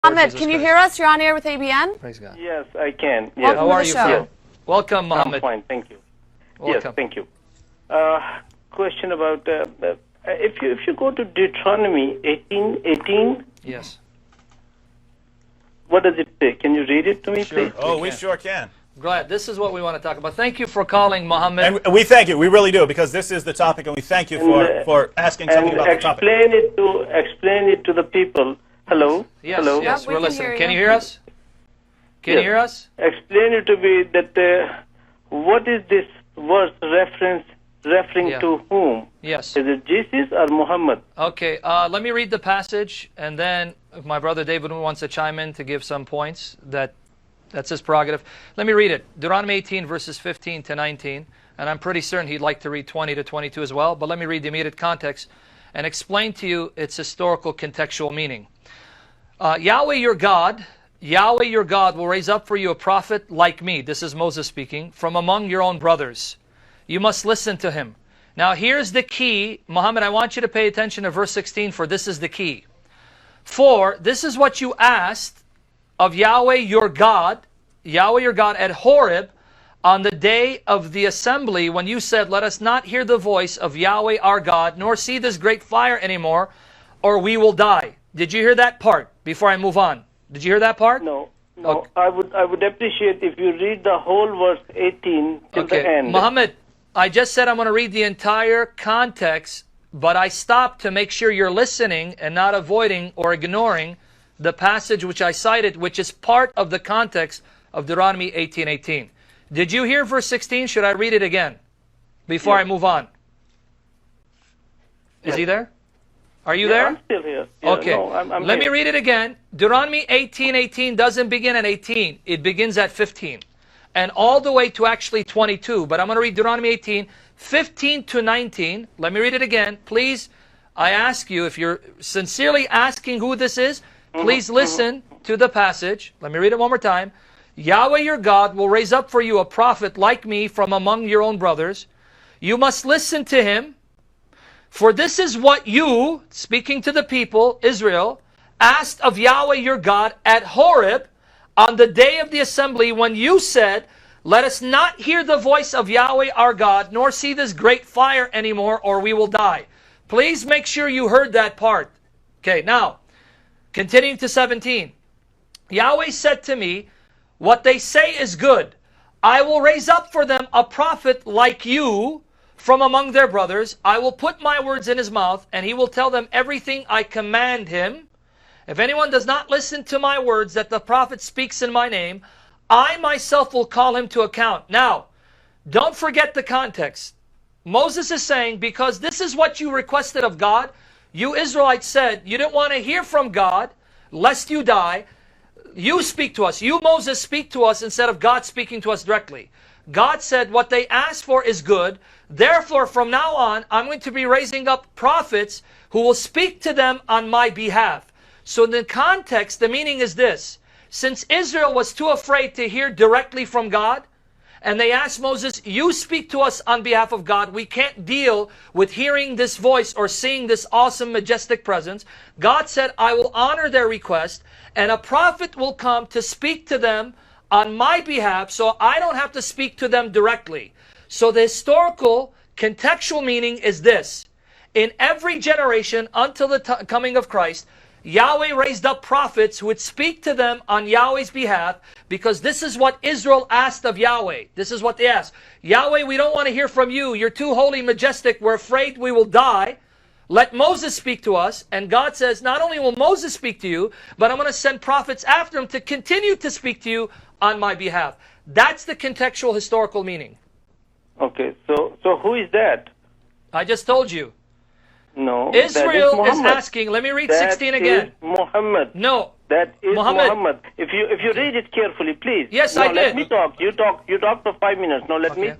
Lord Mohammed, Jesus can you Christ. hear us? You're on air with ABN. Praise God. Yes, I can. Welcome Yes. How are to you, the show. friend? Welcome, Mohammed. I'm fine, thank you. Welcome. Yes, thank you. Question about if you go to Deuteronomy 18:18, Yes. what does it say? Can you read it to me, Sure. please? Oh, we can. sure can. Glad. This is what we want to talk about. Thank you for calling, Mohammed. And we thank you. We really do, because this is the topic, and we thank you for asking something And about the topic. explain it to the people. Hello. Yes, Hello. yes, we we're can listening. hear Can you. you hear us? Can you Yes. hear us? Explain it to me that what is this verse referring Yeah. to whom? Yes. Is it Jesus or Muhammad? Okay, let me read the passage, and then if my brother David wants to chime in to give some points, that's his prerogative. Let me read it. Deuteronomy 18, verses 15 to 19, and I'm pretty certain he'd like to read 20 to 22 as well, but let me read the immediate context and explain to you its historical contextual meaning. Yahweh your God will raise up for you a prophet like me, this is Moses speaking, from among your own brothers. You must listen to him. Now here's the key. Muhammad, I want you to pay attention to verse 16, for this is the key. For this is what you asked of Yahweh your God at Horeb on the day of the assembly, when you said, let us not hear the voice of Yahweh our God, nor see this great fire anymore, or we will die. Did you hear that part before I move on? Did you hear that part? No. Okay. I would appreciate if you read the whole verse 18 till the end. Muhammad, I just said I'm going to read the entire context, but I stopped to make sure you're listening and not avoiding or ignoring the passage which I cited, which is part of the context of Deuteronomy 18:18. Did you hear verse 16? Should I read it again before I move on? Is he there? Are you there? I'm still here. Yeah, Okay. no, I'm Let here. me read it again. Deuteronomy 18:18 doesn't begin at 18. It begins at 15. And all the way to actually 22. But I'm going to read Deuteronomy 18, 15 to 19. Let me read it again. Please, I ask you, if you're sincerely asking who this is, please listen to the passage. Let me read it one more time. Yahweh your God will raise up for you a prophet like me from among your own brothers. You must listen to him. For this is what you, speaking to the people, Israel, asked of Yahweh your God at Horeb on the day of the assembly, when you said, let us not hear the voice of Yahweh our God, nor see this great fire anymore, or we will die. Please make sure you heard that part. Okay, now, continuing to 17. Yahweh said to me, what they say is good. I will raise up for them a prophet like you from among their brothers. I will put my words in his mouth, and he will tell them everything I command him. If anyone does not listen to my words that the prophet speaks in my name, I myself will call him to account. Now, don't forget the context. Moses is saying, because this is what you requested of God, you Israelites said you didn't want to hear from God, lest you die. You speak to us. You, Moses, speak to us instead of God speaking to us directly. God said what they asked for is good. Therefore, from now on, I'm going to be raising up prophets who will speak to them on my behalf. So in the context, the meaning is this. Since Israel was too afraid to hear directly from God, and they asked Moses, you speak to us on behalf of God. We can't deal with hearing this voice or seeing this awesome, majestic presence. God said, I will honor their request, and a prophet will come to speak to them on my behalf, so I don't have to speak to them directly. So the historical, contextual meaning is this. In every generation until the coming of Christ, Yahweh raised up prophets who would speak to them on Yahweh's behalf, because this is what Israel asked of Yahweh. This is what they asked. Yahweh, we don't want to hear from you. You're too holy, majestic. We're afraid we will die. Let Moses speak to us. And God says, not only will Moses speak to you, but I'm going to send prophets after him to continue to speak to you on my behalf. That's the contextual historical meaning. Okay, so who is that? I just told you. No, Israel that is is Muhammad. asking. Let me read That 16 again. Is Muhammad. No. That is Muhammad. Muhammad. If you read it carefully, please. Yes, no, I did. Let me talk. You talk for 5 minutes. Now let me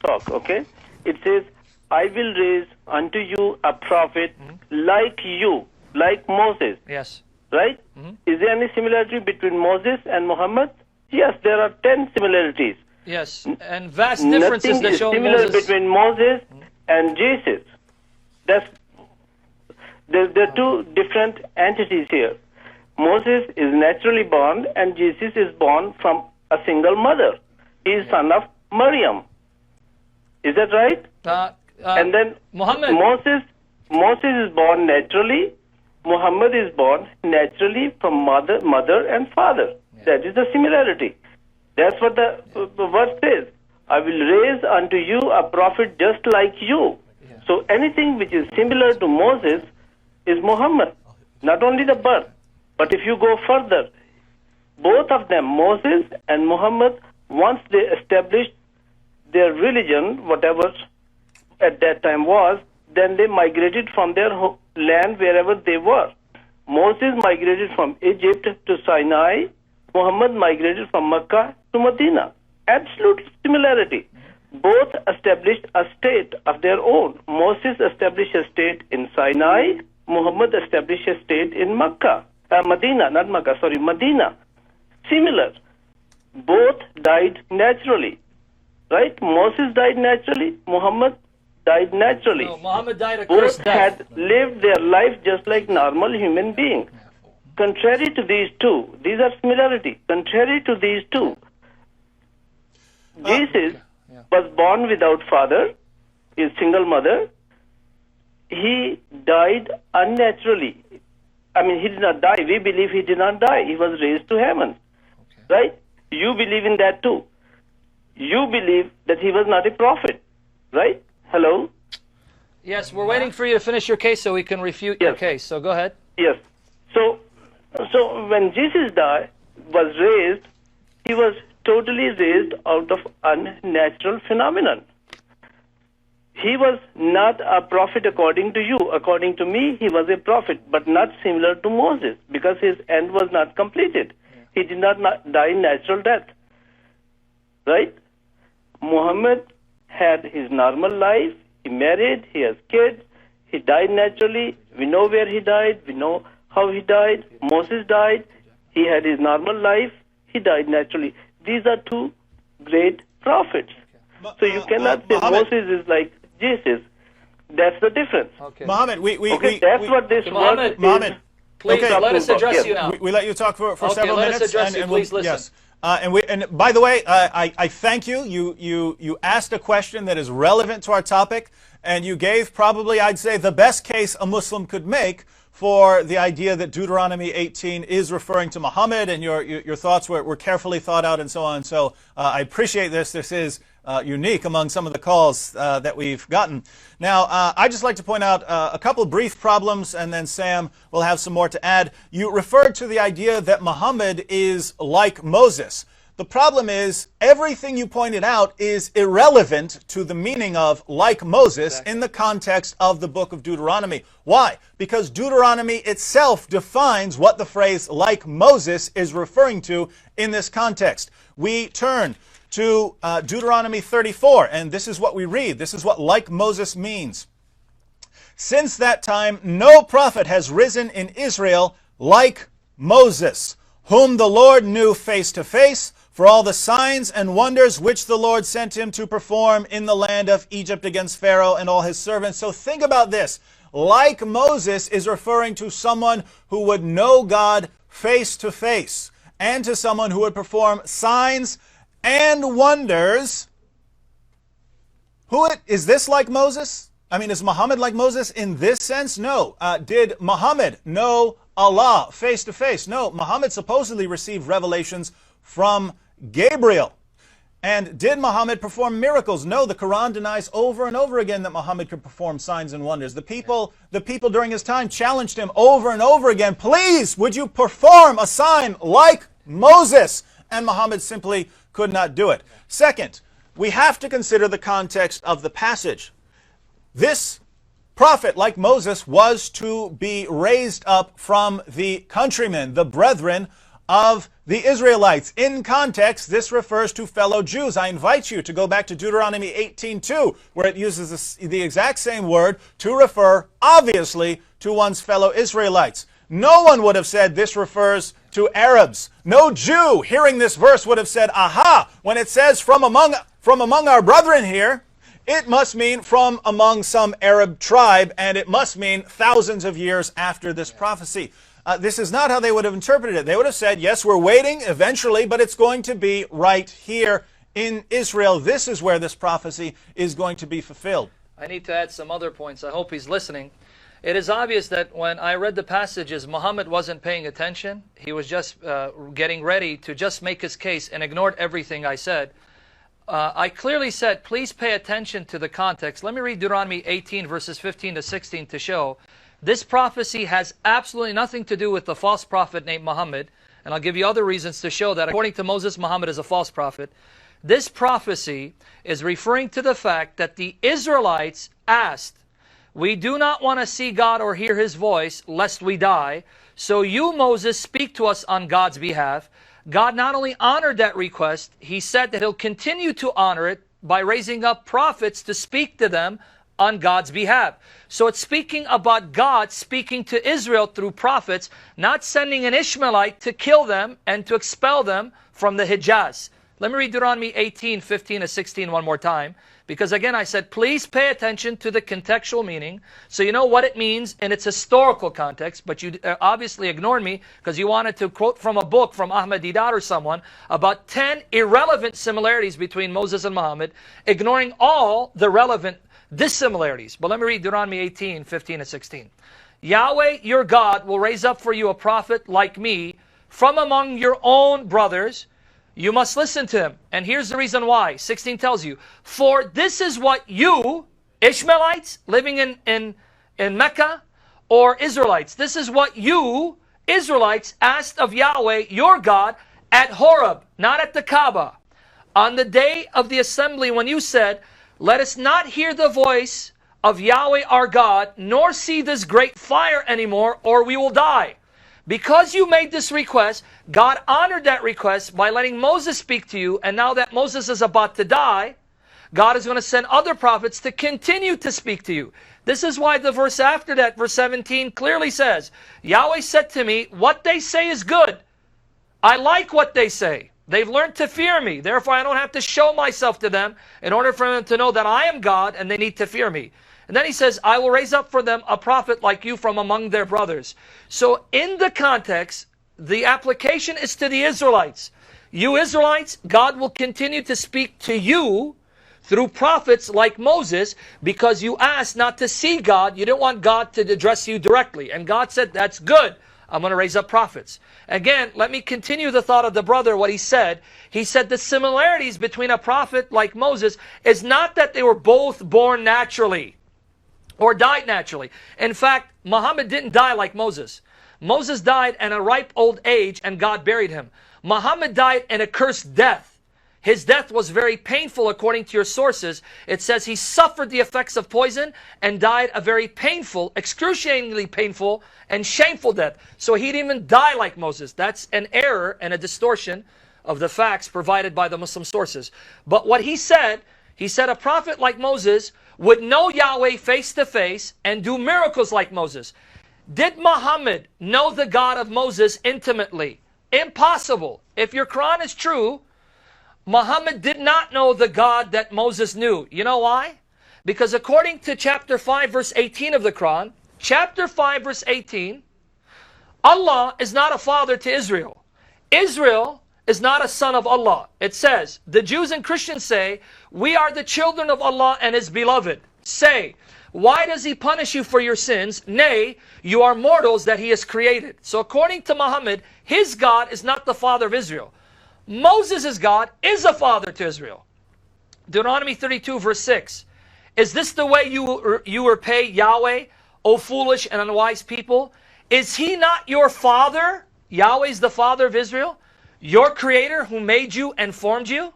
talk. Okay. It says, I will raise unto you a prophet like you, like Moses. Yes. Right? Is there any similarity between Moses and Muhammad? Yes, there are 10 similarities. Yes, and vast differences Nothing that is show similar Moses. between Moses and Jesus. There are two different entities here. Moses is naturally born and Jesus is born from a single mother. He is son of Maryam. Is that right? And then Muhammad. Moses is born naturally. Muhammad is born naturally from mother and father. Yeah. That is the similarity. That's what the verse says. I will raise unto you a prophet just like you. Yeah. So anything which is similar to Moses is Muhammad. Not only the birth, but if you go further, both of them, Moses and Muhammad, once they established their religion, whatever at that time was, then they migrated from their land wherever they were. Moses migrated from Egypt to Sinai. Muhammad migrated from Mecca to Medina. Absolute similarity. Both established a state of their own. Moses established a state in Sinai. Muhammad established a state in Mecca. Medina, not Mecca, sorry, Medina. Similar. Both died naturally. Right? Moses died naturally. Muhammad died naturally. No, Muhammad died a both cursed death. had lived their life just like normal human beings. Contrary to these two, these are similarity. Contrary to these two, Jesus was born without father, his single mother. He died unnaturally. I mean, he did not die. We believe he did not die. He was raised to heaven. Okay. Right? You believe in that too. You believe that he was not a prophet. Right? Hello? Yes, we're waiting for you to finish your case so we can refute your case. So go ahead. Yes. So when Jesus was raised, he was totally raised out of unnatural phenomenon. He was not a prophet according to you. According to me, he was a prophet, but not similar to Moses, because his end was not completed. He did not die natural death. Right? Muhammad had his normal life. He married. He has kids. He died naturally. We know where he died. We know how he died. Moses died. He had his normal life. He died naturally. These are two great prophets. So you cannot say Muhammad, Moses is like Jesus. That's the difference. Okay. Muhammad, what this Muhammad, word is. Please let us address you now. We let you talk for several minutes. Let us address you. Please listen. Yes. And by the way, I thank you. You asked a question that is relevant to our topic, and you gave probably, I'd say, the best case a Muslim could make for the idea that Deuteronomy 18 is referring to Muhammad, and your thoughts were carefully thought out and so on. So I appreciate this. This is unique among some of the calls that we've gotten. Now, I'd just like to point out a couple brief problems, and then Sam will have some more to add. You referred to the idea that Muhammad is like Moses. The problem is, everything you pointed out is irrelevant to the meaning of like Moses in the context of the book of Deuteronomy. Why? Because Deuteronomy itself defines what the phrase like Moses is referring to in this context. We turn to Deuteronomy 34, and this is what we read. This is what like Moses means. Since that time, no prophet has risen in Israel like Moses, whom the Lord knew face to face, for all the signs and wonders which the Lord sent him to perform in the land of Egypt against Pharaoh and all his servants. So think about this. Like Moses is referring to someone who would know God face to face, and to someone who would perform signs and wonders. Is this like Moses? I mean, is Muhammad like Moses in this sense? No. Did Muhammad know Allah face to face? No. Muhammad supposedly received revelations from Gabriel. And did Muhammad perform miracles? No, the Qur'an denies over and over again that Muhammad could perform signs and wonders. The people during his time challenged him over and over again, please, would you perform a sign like Moses? And Muhammad simply could not do it. Second, we have to consider the context of the passage. This prophet, like Moses, was to be raised up from the countrymen, the brethren of the Israelites. In context, this refers to fellow Jews. I invite you to go back to Deuteronomy 18:2, where it uses the exact same word to refer, obviously, to one's fellow Israelites. No one would have said this refers to Arabs. No Jew hearing this verse would have said, aha, when it says from among our brethren here, it must mean from among some Arab tribe, and it must mean thousands of years after this prophecy. this is not how they would have interpreted it. They would have said, yes, we're waiting eventually, but it's going to be right here in Israel. This is where this prophecy is going to be fulfilled. I need to add some other points. I hope he's listening. It is obvious that when I read the passages, Muhammad wasn't paying attention. He was just getting ready to just make his case and ignored everything I said. I clearly said, please pay attention to the context. Let me read Deuteronomy 18, verses 15 to 16 to show this prophecy has absolutely nothing to do with the false prophet named Muhammad. And I'll give you other reasons to show that according to Moses, Muhammad is a false prophet. This prophecy is referring to the fact that the Israelites asked, we do not want to see God or hear His voice, lest we die. So you, Moses, speak to us on God's behalf. God not only honored that request, He said that He'll continue to honor it by raising up prophets to speak to them on God's behalf. So it's speaking about God speaking to Israel through prophets, not sending an Ishmaelite to kill them and to expel them from the Hijaz. Let me read Deuteronomy 18, 15 to 16 one more time. Because again, I said, please pay attention to the contextual meaning so you know what it means in its historical context. But you obviously ignored me because you wanted to quote from a book from Ahmed Deedat or someone about 10 irrelevant similarities between Moses and Muhammad, ignoring all the relevant dissimilarities. But let me read Deuteronomy 18, 15 and 16. Yahweh, your God, will raise up for you a prophet like me from among your own brothers. You must listen to him. And here's the reason why. 16 tells you, for this is what you, Ishmaelites, living in Mecca, or Israelites, this is what you, Israelites, asked of Yahweh, your God, at Horeb, not at the Kaaba, on the day of the assembly when you said, let us not hear the voice of Yahweh our God, nor see this great fire anymore, or we will die. Because you made this request, God honored that request by letting Moses speak to you, and now that Moses is about to die, God is going to send other prophets to continue to speak to you. This is why the verse after that, verse 17, clearly says, Yahweh said to me, what they say is good. I like what they say. They've learned to fear me. Therefore, I don't have to show myself to them in order for them to know that I am God and they need to fear me. And then he says, I will raise up for them a prophet like you from among their brothers. So in the context, the application is to the Israelites. You Israelites, God will continue to speak to you through prophets like Moses because you asked not to see God. You didn't want God to address you directly. And God said, that's good. I'm going to raise up prophets. Again, let me continue the thought of the brother, what he said. He said the similarities between a prophet like Moses is not that they were both born naturally or died naturally. In fact, Muhammad didn't die like Moses. Moses died at a ripe old age and God buried him. Muhammad died an accursed death. His death was very painful according to your sources. It says he suffered the effects of poison and died a very painful, excruciatingly painful and shameful death. So he didn't even die like Moses. That's an error and a distortion of the facts provided by the Muslim sources. But what he said a prophet like Moses would know Yahweh face to face and do miracles like Moses. Did Muhammad know the God of Moses intimately? Impossible. If your Quran is true, Muhammad did not know the God that Moses knew. You know why? Because according to chapter 5 verse 18 of the Quran, chapter 5 verse 18, Allah is not a father to Israel. Israel is not a son of Allah. It says, the Jews and Christians say, we are the children of Allah and His beloved. Say, why does He punish you for your sins? Nay, you are mortals that He has created. So according to Muhammad, his God is not the father of Israel. Moses' God is a father to Israel. Deuteronomy 32 verse 6. Is this the way you repay Yahweh, O foolish and unwise people? Is He not your father? Yahweh is the father of Israel, your creator who made you and formed you?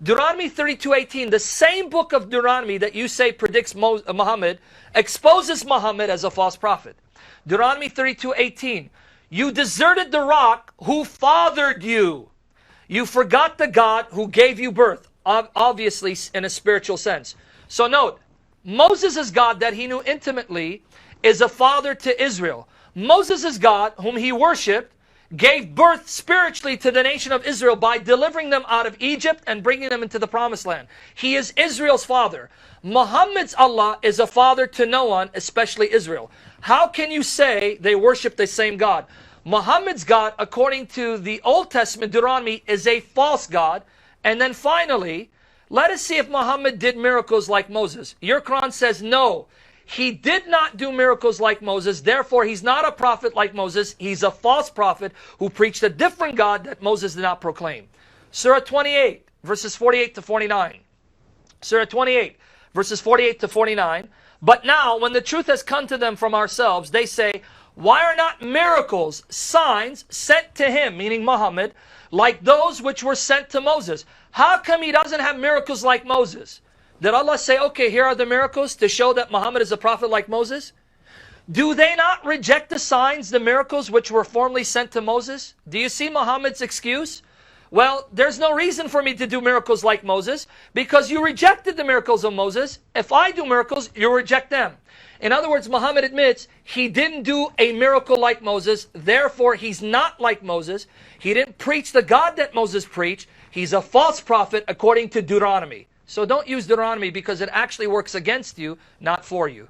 Deuteronomy 32:18, the same book of Deuteronomy that you say predicts Muhammad, exposes Muhammad as a false prophet. Deuteronomy 32:18, you deserted the rock who fathered you. You forgot the God who gave you birth, obviously in a spiritual sense. So note, Moses' God that he knew intimately is a father to Israel. Moses' God, whom he worshipped, gave birth spiritually to the nation of Israel by delivering them out of Egypt and bringing them into the promised land. He is Israel's father. Muhammad's Allah is a father to no one, especially Israel. How can you say they worship the same God? Muhammad's God, according to the Old Testament, Deuteronomy, is a false God. And then finally, let us see if Muhammad did miracles like Moses. Your Quran says no. He did not do miracles like Moses. Therefore, he's not a prophet like Moses. He's a false prophet who preached a different God that Moses did not proclaim. Surah 28, verses 48 to 49. Surah 28, verses 48 to 49. But now, when the truth has come to them from ourselves, they say, why are not miracles, signs, sent to him, meaning Muhammad, like those which were sent to Moses? How come he doesn't have miracles like Moses? Did Allah say, okay, here are the miracles to show that Muhammad is a prophet like Moses? Do they not reject the signs, the miracles which were formerly sent to Moses? Do you see Muhammad's excuse? Well, there's no reason for me to do miracles like Moses because you rejected the miracles of Moses. If I do miracles, you reject them. In other words, Muhammad admits he didn't do a miracle like Moses. Therefore, he's not like Moses. He didn't preach the God that Moses preached. He's a false prophet according to Deuteronomy. So don't use Deuteronomy because it actually works against you, not for you.